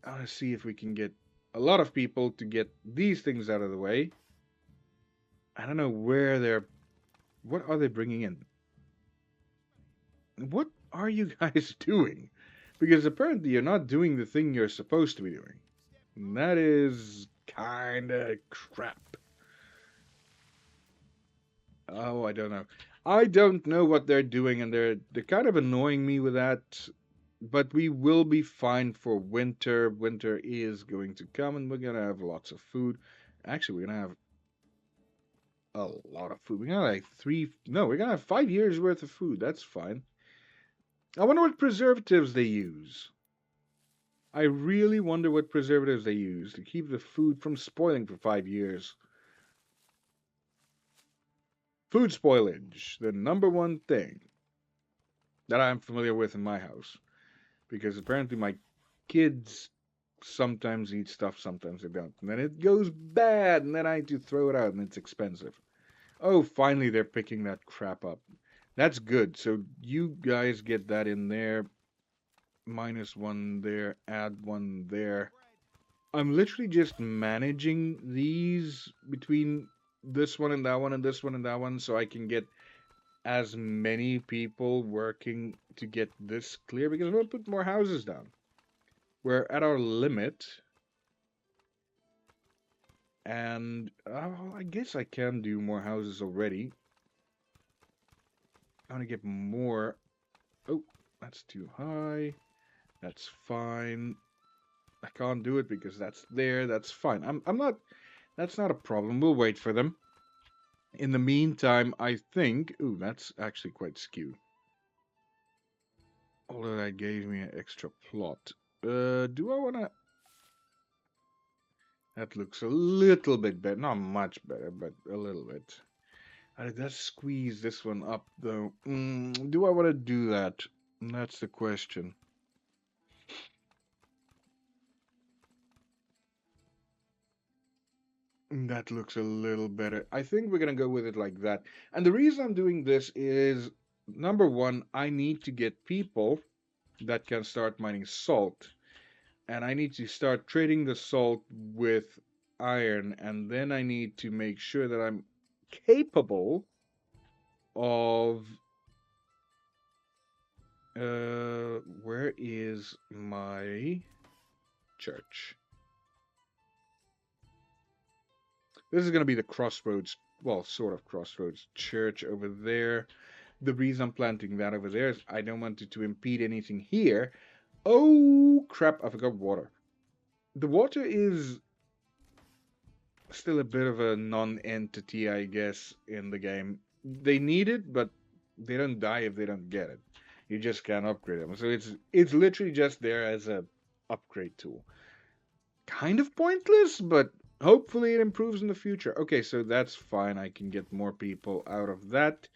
I want to see if we can get a lot of people to get these things out of the way. I don't know where they're... What are they bringing in? What are you guys doing? Because apparently you're not doing the thing you're supposed to be doing. And that is kinda crap. Oh, I don't know. I don't know what they're doing, and they're kind of annoying me with that. But we will be fine for winter. Winter is going to come, and we're gonna have lots of food. Actually, we're gonna have a lot of food. We're gonna have like we're gonna have 5 years worth of food. That's fine. I wonder what preservatives they use. I really wonder what preservatives they use to keep the food from spoiling for 5 years. Food spoilage, the number one thing that I'm familiar with in my house. Because apparently my kids sometimes eat stuff, sometimes they don't. And then it goes bad, and then I need to throw it out, and it's expensive. Oh, finally they're picking that crap up. That's good. So you guys get that in there. -1 there, add 1 there. I'm literally just managing these between this one and that one and this one and that one so I can get as many people working to get this clear because I'm going to put more houses down. We're at our limit. And I guess I can do more houses already. I want to get more. Oh, that's too high. That's fine. I can't do it because that's there. That's fine. I'm not... That's not a problem. We'll wait for them. In the meantime, I think... Ooh, that's actually quite skewed. Although that gave me an extra plot. Do I want to... That looks a little bit better. Not much better, but a little bit. It does squeeze this one up, though. Do I want to do that? That's the question. That looks a little better. I think we're gonna go with it like that. And the reason I'm doing this is, number one, I need to get people that can start mining salt. And I need to start trading the salt with iron. And then I need to make sure that I'm capable of... where is my church? This is going to be the crossroads, well, sort of crossroads church over there. The reason I'm planting that over there is I don't want it to impede anything here. Oh, crap, I forgot water. The water is still a bit of a non-entity, I guess, in the game. They need it, but they don't die if they don't get it. You just can't upgrade them. So it's literally just there as a upgrade tool. Kind of pointless, but hopefully it improves in the future. Okay, so that's fine. I can get more people out of that.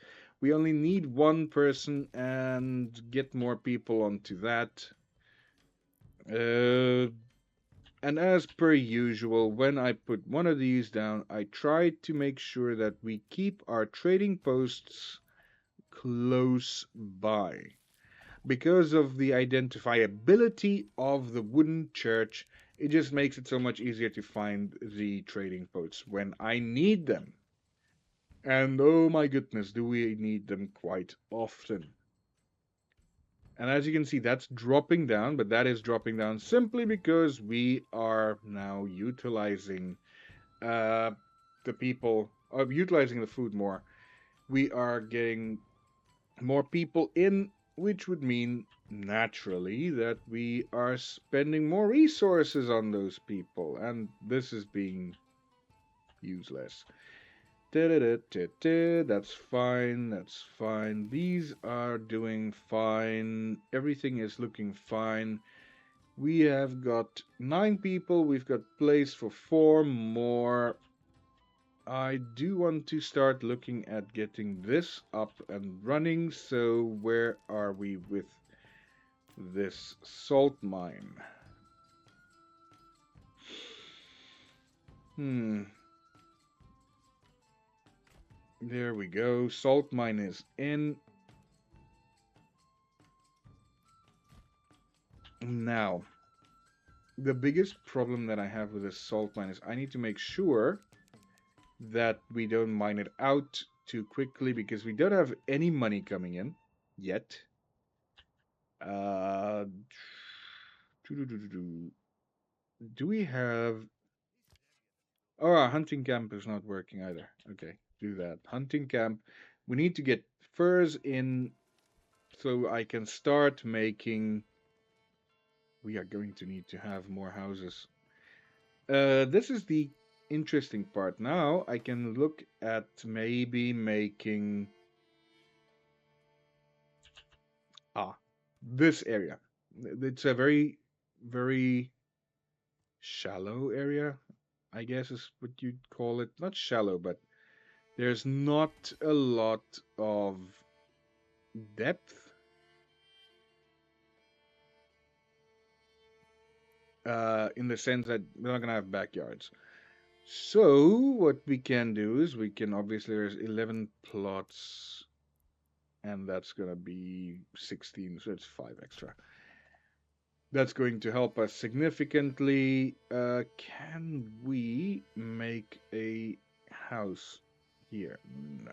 We only need one person and get more people onto that. And as per usual, when I put one of these down, I try to make sure that we keep our trading posts close by. Because of the identifiability of the wooden church, it just makes it so much easier to find the trading posts when I need them. And oh my goodness, do we need them quite often. And as you can see, that's dropping down, but that is dropping down simply because we are now utilizing the people, utilizing the food more. We are getting more people in, which would mean naturally that we are spending more resources on those people, and this is being useless. That's fine, that's fine. These are doing fine. Everything is looking fine. We have got 9 people. We've got place for 4 more. I do want to start looking at getting this up and running. So where are we with this salt mine? There we go. Salt mine is in. Now, the biggest problem that I have with this salt mine is I need to make sure that we don't mine it out too quickly because we don't have any money coming in yet. Do we have... Oh, our hunting camp is not working either. Okay, do that. Hunting camp. We need to get furs in so I can start making... We are going to need to have more houses. This is the interesting part. Now I can look at maybe making... this area. It's a very, very shallow area, I guess is what you'd call it. Not shallow, but there's not a lot of depth. In the sense that we're not gonna have backyards. So what we can do is we can obviously there's 11 plots, and that's gonna be 16, so it's 5 extra. That's going to help us significantly. Can we make a house here? No.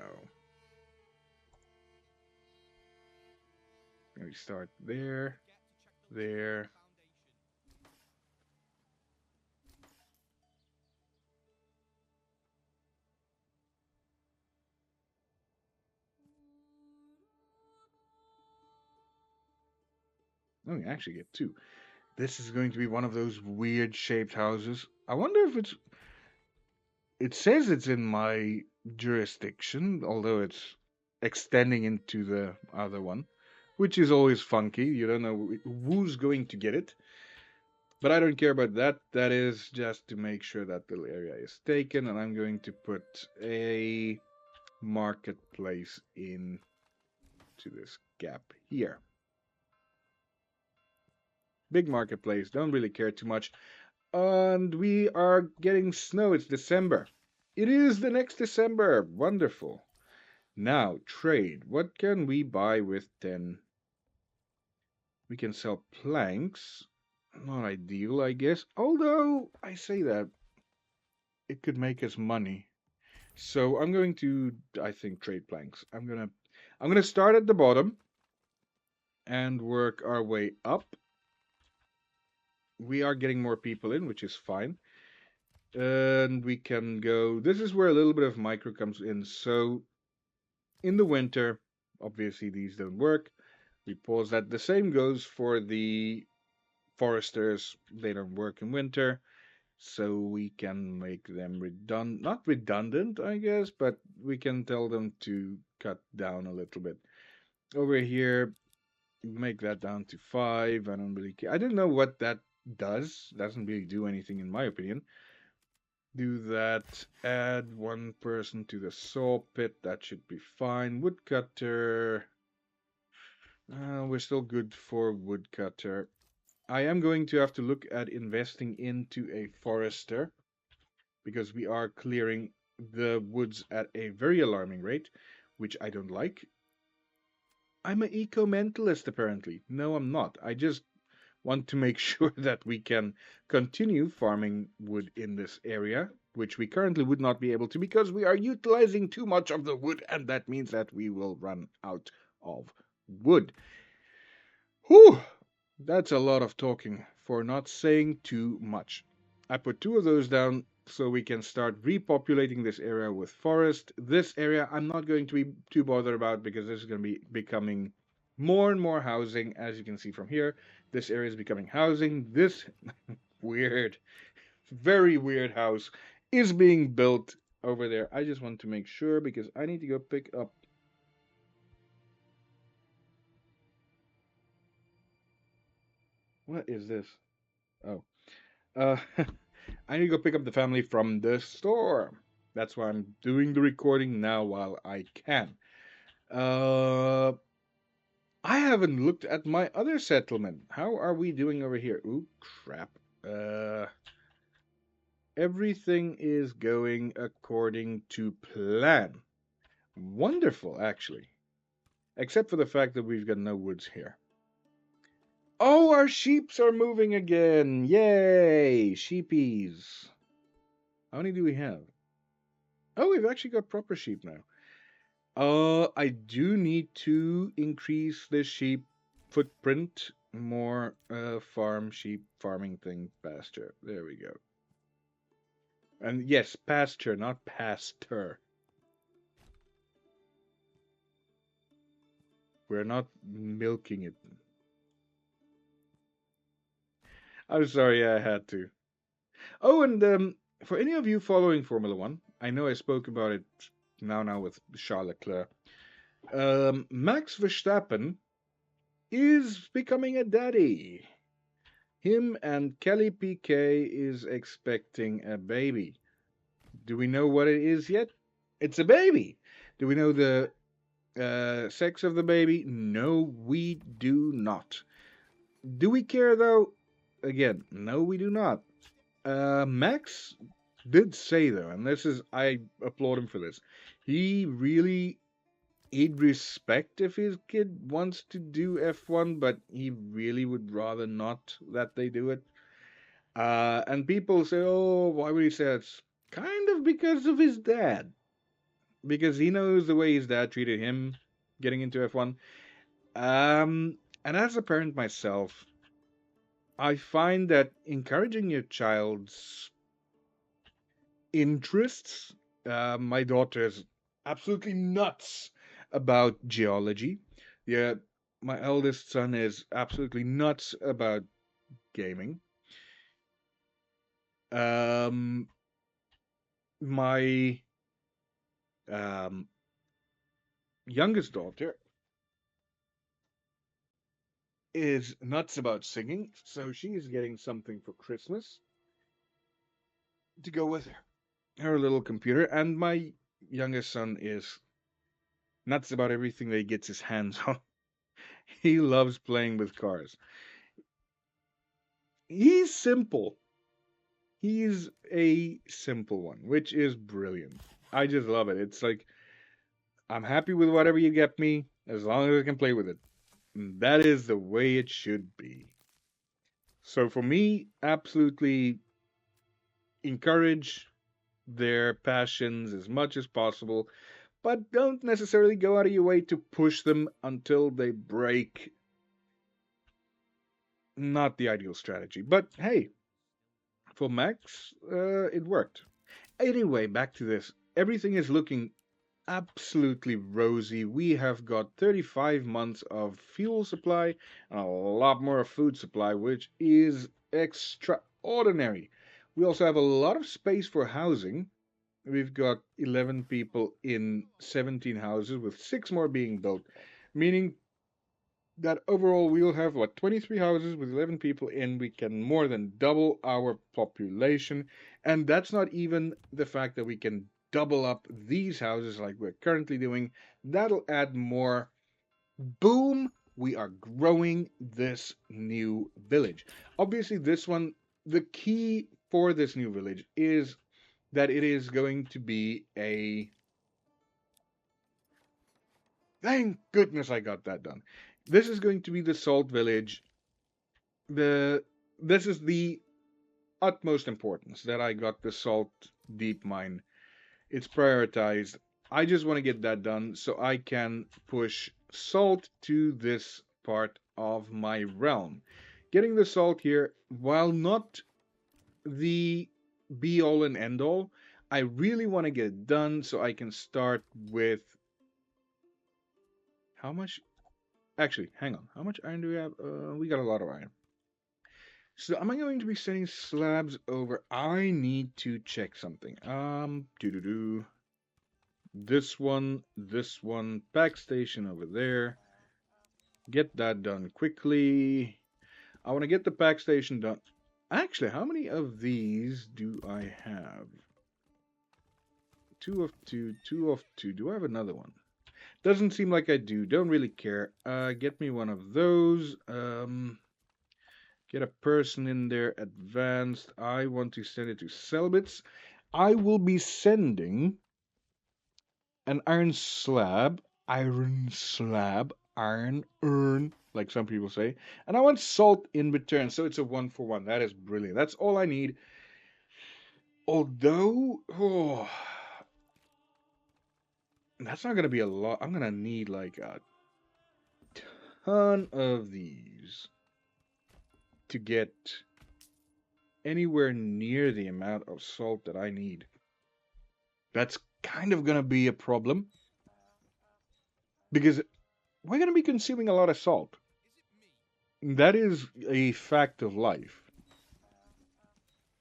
We start there, there. Oh, we actually get 2. This is going to be one of those weird shaped houses. I wonder if it's... It says it's in my jurisdiction, although it's extending into the other one, which is always funky. You don't know who's going to get it. But I don't care about that. That is just to make sure that little area is taken. And I'm going to put a marketplace into this gap here. Big marketplace, don't really care too much. And we are getting snow. It's December. It is the next December. Wonderful. Now, trade. What can we buy with 10? We can sell planks. Not ideal, I guess. Although, I say that, it could make us money. So I'm going to, I think, trade planks. I'm gonna start at the bottom and work our way up. We are getting more people in, which is fine. And we can go. This is where a little bit of micro comes in. So in the winter, obviously these don't work. We pause that. The same goes for the foresters. They don't work in winter. So we can make them not redundant, I guess, but we can tell them to cut down a little bit. Over here, make that down to 5. I don't really care. I don't know what that does. Doesn't really do anything in my opinion. Do that. Add one person to the saw pit. That should be fine. Woodcutter. We're still good for woodcutter. I am going to have to look at investing into a forester because we are clearing the woods at a very alarming rate, which I don't like. I'm an eco-mentalist, apparently. No, I'm not. I just want to make sure that we can continue farming wood in this area, which we currently would not be able to because we are utilizing too much of the wood, and that means that we will run out of wood. Whew! That's a lot of talking for not saying too much. I put 2 of those down so we can start repopulating this area with forest. This area I'm not going to be too bothered about because this is going to be becoming more and more housing. As you can see from here, this area is becoming housing. This weird, very weird house is being built over there. I just want to make sure because I need to go pick up. What is this? Oh. Uh, I need to go pick up the family from the store. That's why I'm doing the recording now while I can. Uh, I haven't looked at my other settlement. How are we doing over here? Ooh, crap. Uh, Everything is going according to plan. Wonderful, actually. Except for the fact that we've got no woods here. Oh, our sheeps are moving again. Yay, sheepies. How many do we have? Oh, we've actually got proper sheep now. I do need to increase the sheep footprint. More farm sheep farming thing pasture. There we go. And yes, pasture, not pasture. We're not milking it. I'm sorry, I had to. Oh, and for any of you following Formula One, I know I spoke about it now with Charles Leclerc. Max Verstappen is becoming a daddy. Him and Kelly PK is expecting a baby. Do we know what it is yet? It's a baby. Do we know the sex of the baby? No, we do not. Do we care though? Again, no, we do not. Max did say though, and I applaud him for this. He really he'd respect if his kid wants to do F1, but he really would rather not that they do it. And people say, oh, why would he say that? It's kind of because of his dad. Because he knows the way his dad treated him getting into F1. And as a parent myself, I find that encouraging your child's interests, my daughter's absolutely nuts about geology. Yeah, my eldest son is absolutely nuts about gaming. Um, my um, youngest daughter is nuts about singing, so she's getting something for Christmas to go with her little computer. And my youngest son is And that's about everything that he gets his hands on. He loves playing with cars. He's simple. He's a simple one, which is brilliant. I just love it. It's like, I'm happy with whatever you get me as long as I can play with it. And that is the way it should be. So for me, absolutely encourage their passions as much as possible, but don't necessarily go out of your way to push them until they break. Not the ideal strategy. But hey, for Max, it worked. Anyway, back to this. Everything is looking absolutely rosy. We have got 35 months of fuel supply and a lot more of food supply, which is extraordinary. We also have a lot of space for housing. We've got 11 people in 17 houses, with 6 more being built, meaning that overall we'll have what, 23 houses with 11 people in. We can more than double our population, and that's not even the fact that we can double up these houses like we're currently doing. That'll add more. Boom, we are growing this new village. Obviously, this one, the key for this new village is that it is going to be a, thank goodness I got that done. This is going to be the salt village. The This is the utmost importance that I got the salt deep mine. It's prioritized. I just want to get that done so I can push salt to this part of my realm. Getting the salt here, while not the be all and end all, I really want to get it done so I can start with how much. Actually, hang on. How much iron do we have? We got a lot of iron. So am I going to be sending slabs over? I need to check something. Do do do. This one, pack station over there. Get that done quickly. I want to get the pack station done. Actually, how many of these do I have? Two of two, two of two. Do I have another one? Doesn't seem like I do. Don't really care. Get me one of those. Get a person in there. Advanced. I want to send it to Selbits. I will be sending an iron slab, iron urn, like some people say, and I want salt in return. So it's a 1-for-1. That is brilliant. That's all I need. Although, oh, that's not going to be a lot. I'm going to need like a ton of these to get anywhere near the amount of salt that I need. That's kind of going to be a problem because we're going to be consuming a lot of salt. That is a fact of life.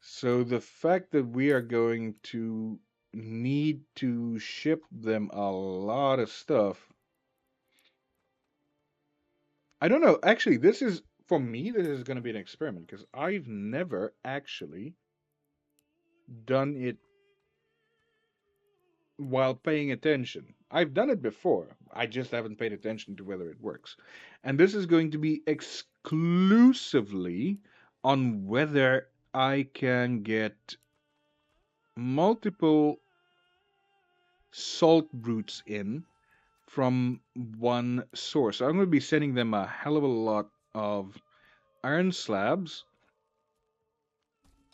So the fact that we are going to need to ship them a lot of stuff. I don't know. Actually, this is, for me, this is going to be an experiment because I've never actually done it while paying attention. I've done it before. I just haven't paid attention to whether it works. And this is going to be exclusively on whether I can get multiple salt roots in from one source. So I'm going to be sending them a hell of a lot of iron slabs,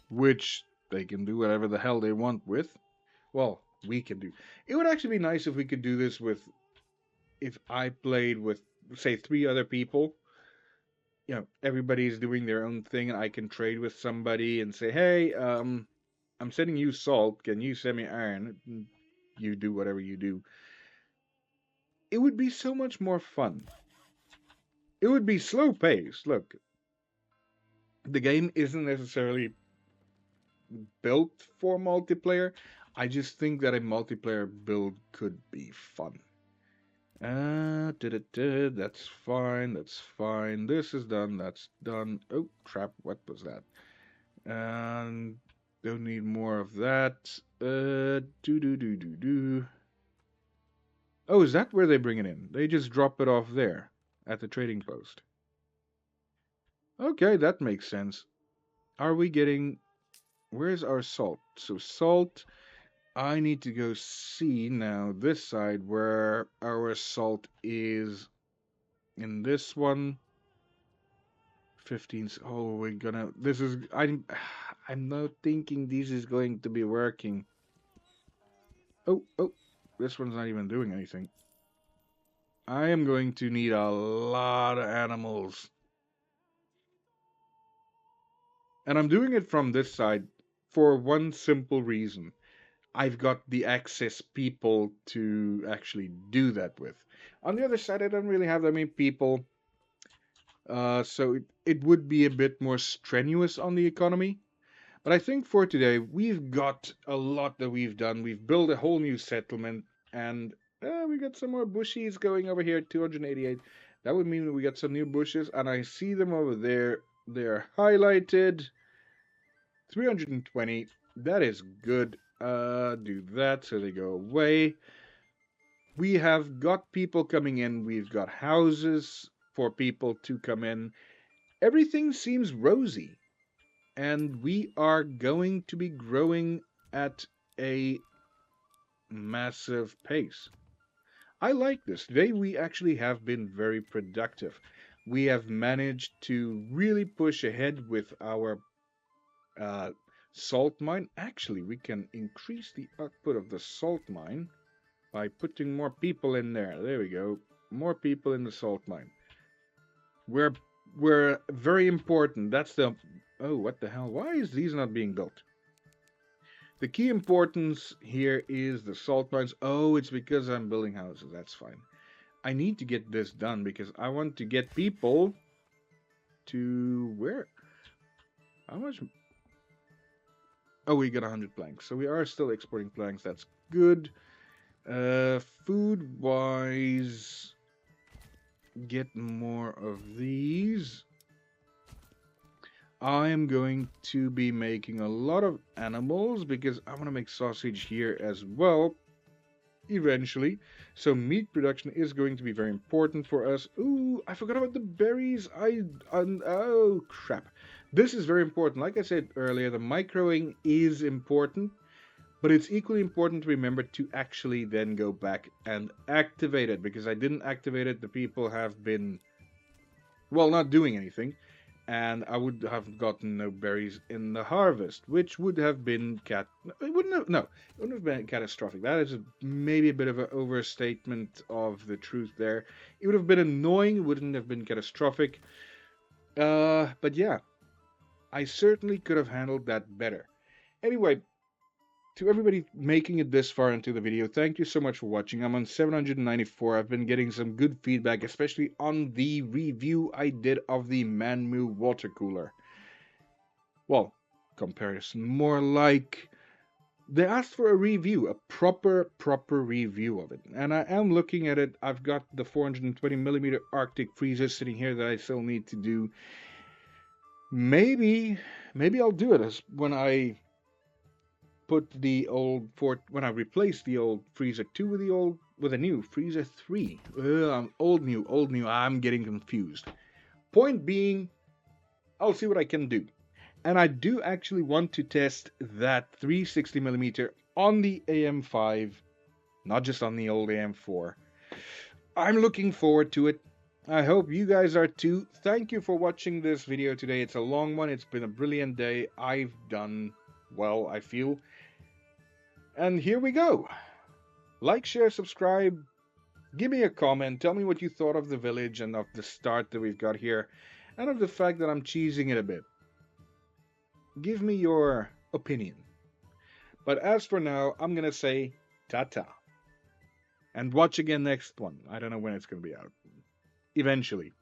which they can do whatever the hell they want with. Well, we can do. It would actually be nice if we could do this with, if I played with, say, 3 other people. Everybody's doing their own thing, and I can trade with somebody and say, hey, I'm sending you salt. Can you send me iron? You do whatever you do. It would be so much more fun. It would be slow paced. Look, the game isn't necessarily built for multiplayer. I just think that a multiplayer build could be fun. That's fine. That's fine. This is done. That's done. Oh, crap. What was that? Don't need more of that. Do. Oh, is that where they bring it in? They just drop it off there at the trading post. Okay, that makes sense. Are we getting... Where's our salt? So salt, I need to go see now this side where our salt is. In this one, 15. Oh, we're gonna... This is... I'm not thinking this is going to be working. Oh, oh, this one's not even doing anything. I am going to need a lot of animals. And I'm doing it from this side for one simple reason. I've got the access people to actually do that with. On the other side, I don't really have that many people. So it would be a bit more strenuous on the economy. But I think for today, we've got a lot that we've done. We've built a whole new settlement, and we got some more bushies going over here, 288. That would mean that we got some new bushes, and I see them over there. They're highlighted. 320. That is good. Do that so they go away. We have got people coming in. We've got houses for people to come in. Everything seems rosy. And we are going to be growing at a massive pace. I like this. Today we actually have been very productive. We have managed to really push ahead with our salt mine. Actually, we can increase the output of the salt mine by putting more people in there. There we go. More people in the salt mine. We're very important. That's the... Oh, what the hell? Why is these not being built? The key importance here is the salt mines. Oh, it's because I'm building houses. That's fine. I need to get this done because I want to get people to... Where? How much? Oh, we got 100 planks. So we are still exporting planks. That's good. Food-wise, get more of these. I am going to be making a lot of animals because I want to make sausage here as well eventually. So meat production is going to be very important for us. Ooh, I forgot about the berries. Oh, crap. This is very important. Like I said earlier, the microing is important, but it's equally important to remember to actually then go back and activate it, because I didn't activate it. The people have been, well, not doing anything, and I would have gotten no berries in the harvest, which would have been it wouldn't have been catastrophic. That is maybe a bit of an overstatement of the truth there. It would have been annoying, it wouldn't have been catastrophic. But yeah, I certainly could have handled that better. Anyway, to everybody making it this far into the video, thank you so much for watching. I'm on 794. I've been getting some good feedback, especially on the review I did of the Manmu water cooler. Well, comparison, more like they asked for a review, a proper review of it. And I am looking at it. I've got the 420mm Arctic freezer sitting here that I still need to do. Maybe I'll do it as when I put the old when I replace the old freezer 2 with a new freezer 3. Old new. I'm getting confused. Point being, I'll see what I can do. And I do actually want to test that 360mm on the AM5, not just on the old AM4. I'm looking forward to it. I hope you guys are too. Thank you for watching this video today. It's a long one. It's been a brilliant day. I've done well, I feel. And here we go. Like, share, subscribe. Give me a comment. Tell me what you thought of the village and of the start that we've got here. And of the fact that I'm cheesing it a bit. Give me your opinion. But as for now, I'm going to say ta-ta. And watch again next one. I don't know when it's going to be out. Eventually.